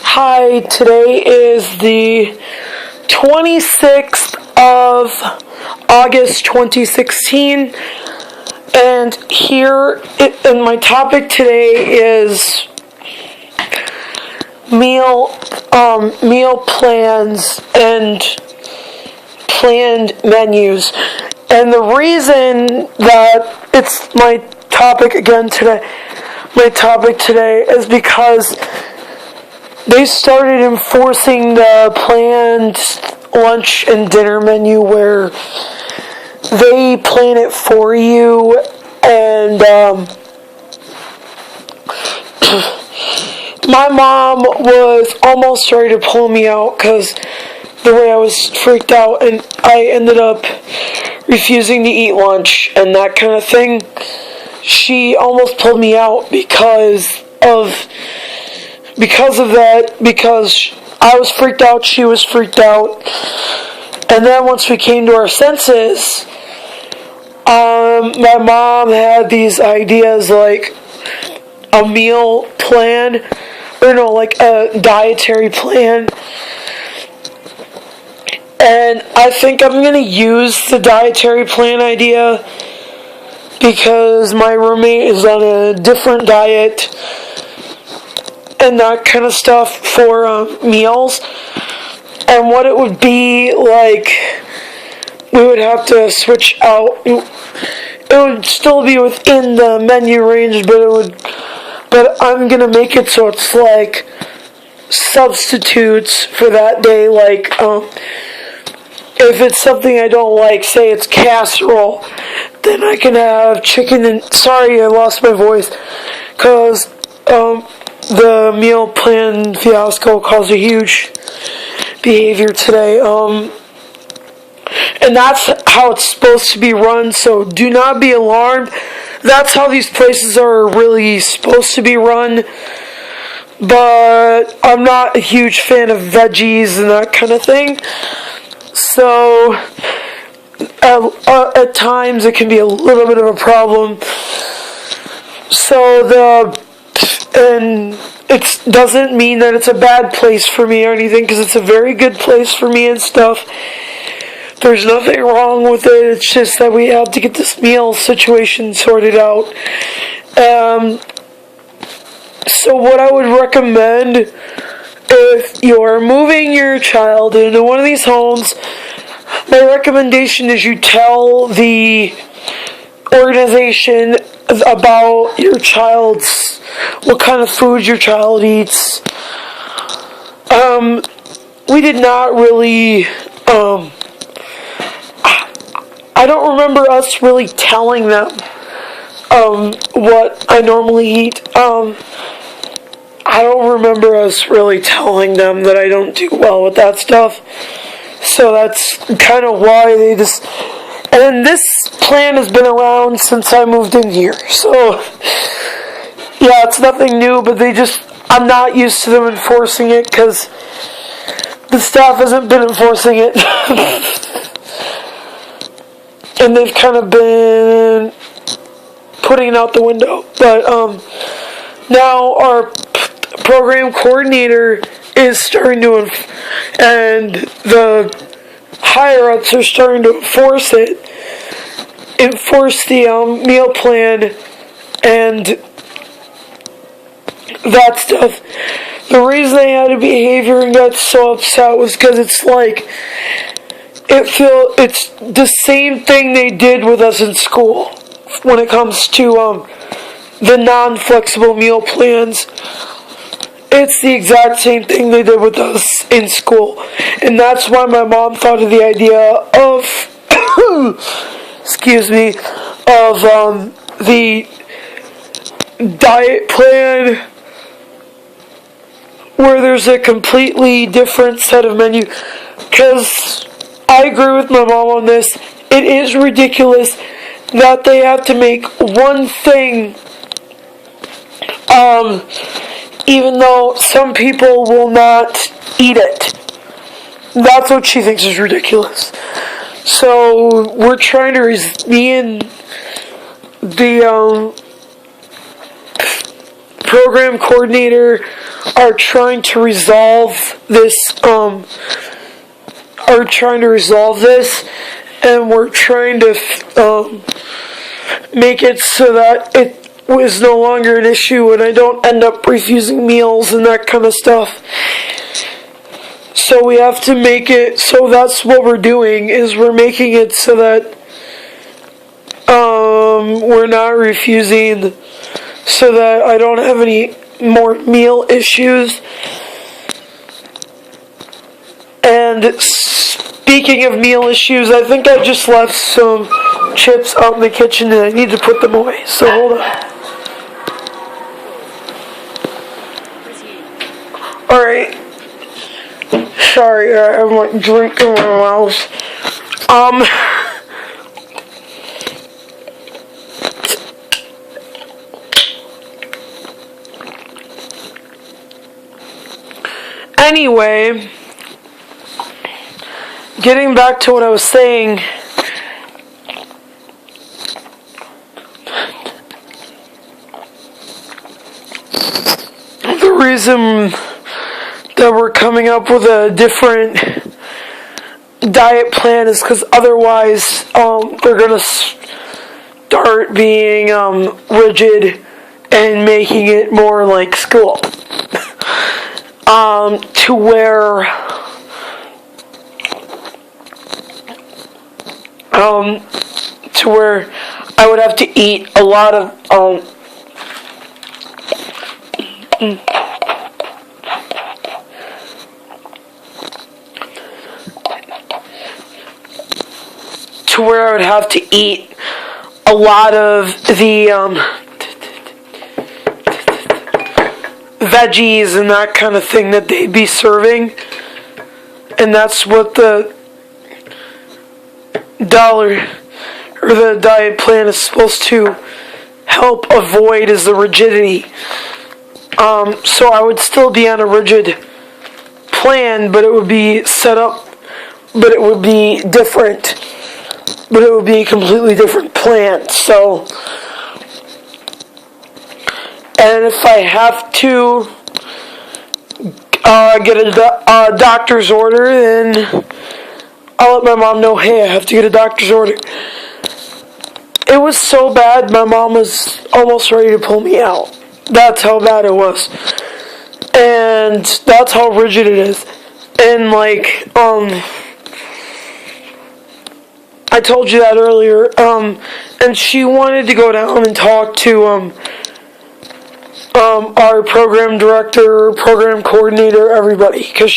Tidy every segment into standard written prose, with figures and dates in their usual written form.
Hi, today is the 26th of August 2016, and and my topic today is meal plans and planned menus. And the reason that it's my topic today is because they started enforcing the planned lunch and dinner menu where they plan it for you, and my mom was almost ready to pull me out because the way I was freaked out, and I ended up refusing to eat lunch and that kind of thing. She almost pulled me out because of that, because I was freaked out, she was freaked out. And then once we came to our senses, my mom had these ideas like a meal plan, like a dietary plan. And I think I'm going to use the dietary plan idea because my roommate is on a different diet and that kind of stuff for meals. And what it would be like, we would have to switch out. It would still be within the menu range, but I'm gonna make it so it's like substitutes for that day. Like, if it's something I don't like, say it's casserole, then I can have chicken and... Sorry, I lost my voice, because the meal plan fiasco caused a huge behavior today. And that's how it's supposed to be run, so do not be alarmed. That's how these places are really supposed to be run. But I'm not a huge fan of veggies and that kind of thing. So at times it can be a little bit of a problem. And it doesn't mean that it's a bad place for me or anything, because it's a very good place for me and stuff. There's nothing wrong with it. It's just that we have to get this meal situation sorted out. So what I would recommend, if you're moving your child into one of these homes, my recommendation is you tell the organization about what kind of food your child eats. We did not really, I don't remember us really telling them, what I normally eat. I don't remember us really telling them that I don't do well with that stuff. So that's kind of why they just... And this plan has been around since I moved in here. So, yeah, it's nothing new, but I'm not used to them enforcing it because the staff hasn't been enforcing it. And they've kind of been putting it out the window. But now our program coordinator is starting to, and the higher-ups are starting to enforce the meal plan and that stuff. The reason I had a behavior and got so upset was because it's like, it's the same thing they did with us in school when it comes to the non-flexible meal plans. It's the exact same thing they did with us in school. And that's why my mom thought of the idea of, the diet plan where there's a completely different set of menu. Because I agree with my mom on this. It is ridiculous that they have to make one thing, even though some people will not eat it. That's what she thinks is ridiculous. So we're trying to, me and the program coordinator are trying to resolve this, and we're trying to make it so that it was no longer an issue and I don't end up refusing meals and that kind of stuff. So we have to make it, so that's what we're doing, is we're making it so that we're not refusing, so that I don't have any more meal issues. And speaking of meal issues, I think I just left some chips out in the kitchen and I need to put them away. So hold on. Alright. Sorry, I'm like drinking my mouth. Anyway, getting back to what I was saying, the reason that we're coming up with a different diet plan is because otherwise they're going to start being rigid and making it more like school. To where I would have to eat a lot of to where I would have to eat a lot of the veggies and that kind of thing that they'd be serving, and that's what the diet plan is supposed to help avoid, is the rigidity. So I would still be on a rigid plan, but it would be set up, but it would be different, but it would be a completely different plan. So, and if I have to get a doctor's order, then I'll let my mom know, hey, I have to get a doctor's order. It was so bad, my mom was almost ready to pull me out. That's how bad it was. And that's how rigid it is. And like, I told you that earlier, and she wanted to go down and talk to, our program director, program coordinator, everybody, because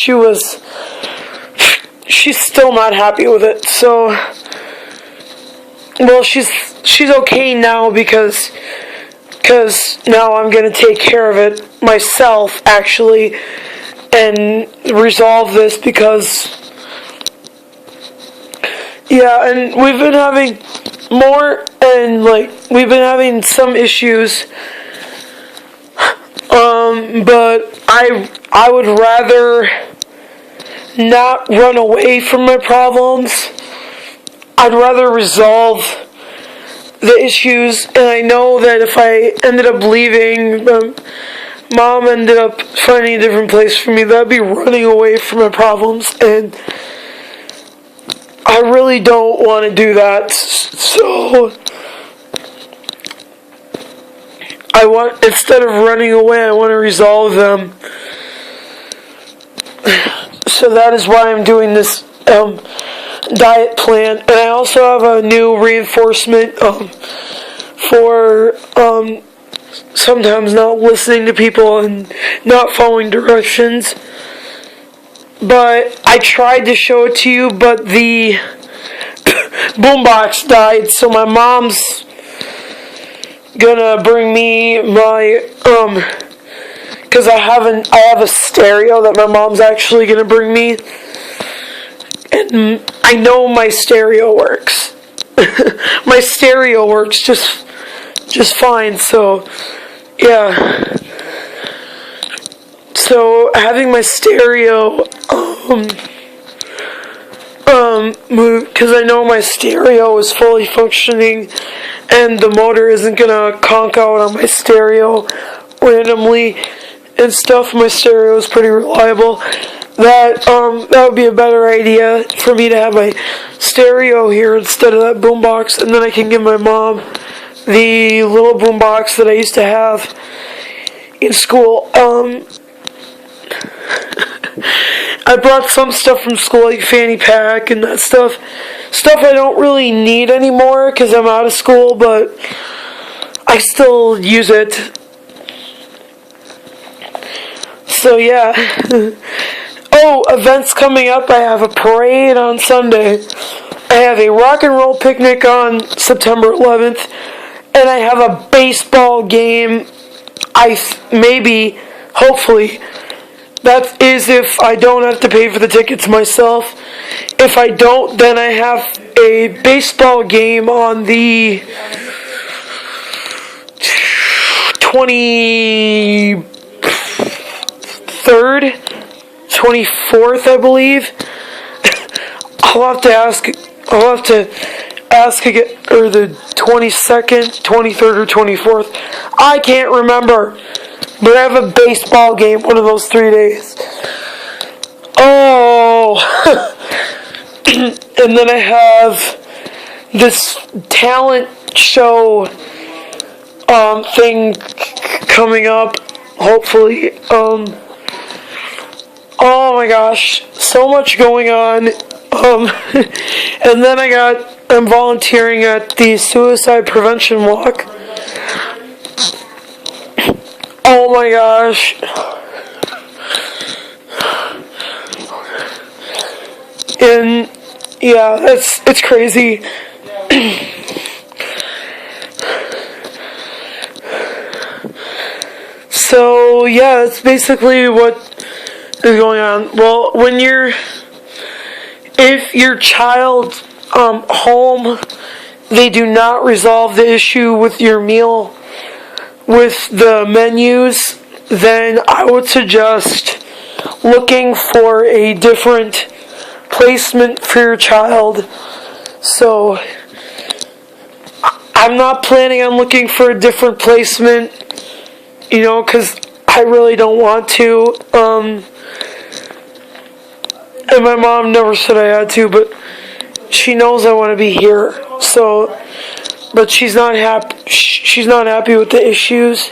she's still not happy with it. So, well, she's okay now because now I'm going to take care of it myself, actually, and resolve this, because, yeah, and we've been having we've been having some issues, but I would rather not run away from my problems. I'd rather resolve the issues, and I know that if I ended up leaving, Mom ended up finding a different place for me, that'd be running away from my problems, and I really don't want to do that. So instead of running away, I want to resolve them. So that is why I'm doing this diet plan. And I also have a new reinforcement for sometimes not listening to people and not following directions. But I tried to show it to you, but the boombox died, so my mom's gonna bring me my because I have a stereo that my mom's actually gonna bring me, and I know my stereo works. My stereo works just fine. So yeah. So having my stereo because I know my stereo is fully functioning and the motor isn't gonna conk out on my stereo randomly and stuff. My stereo is pretty reliable. That would be a better idea for me to have my stereo here instead of that boombox, and then I can give my mom the little boombox that I used to have in school. I brought some stuff from school, like fanny pack and that stuff I don't really need anymore because I'm out of school, but I still use it. So yeah. Oh, events coming up. I have a parade on Sunday. I have a rock and roll picnic on September 11th. And I have a baseball game. Hopefully. That is if I don't have to pay for the tickets myself. If I don't, then I have a baseball game on the 23rd, 24th, I believe. I'll have to ask again, or the 22nd, 23rd, or 24th. I can't remember. But I have a baseball game one of those 3 days. Oh! And then I have this talent show thing coming up, hopefully. Oh my gosh, so much going on. And then I'm volunteering at the suicide prevention walk. Oh my gosh. And yeah, it's crazy. So yeah, that's basically what is going on. Well, if your child home, they do not resolve the issue with your meal, with the menus, then I would suggest looking for a different placement for your child. So I'm not planning on looking for a different placement, because I really don't want to. And my mom never said I had to, but she knows I want to be here. So, but she's not happy. She's not happy with the issues.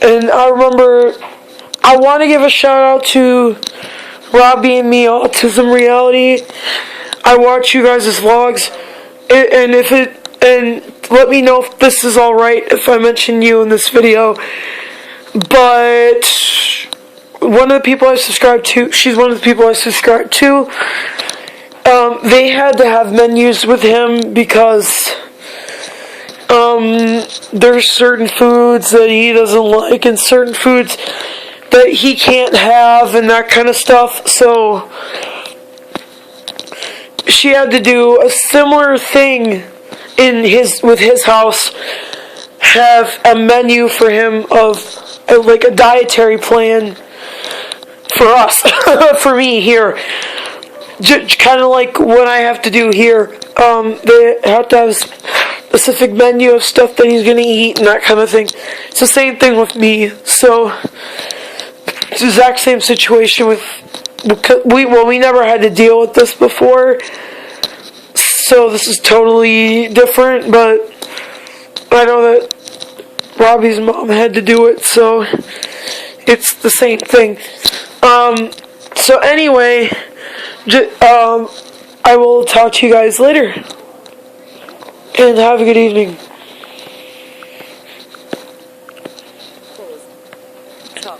And I want to give a shout out to Robbie and me, Autism Reality. I watch you guys' vlogs, and let me know if this is all right if I mention you in this video. But one of the people I subscribe to, she's one of the people I subscribe to. They had to have menus with him because there's certain foods that he doesn't like and certain foods that he can't have and that kind of stuff. So she had to do a similar thing with his house, have a menu for him of like a dietary plan for us, for me here. Kind of like what I have to do here. They have to have a specific menu of stuff that he's going to eat and that kind of thing. It's the same thing with me. So, it's the exact same situation we never had to deal with this before. So this is totally different, but I know that Robbie's mom had to do it, so it's the same thing. So anyway, I will talk to you guys later. And have a good evening. Stop.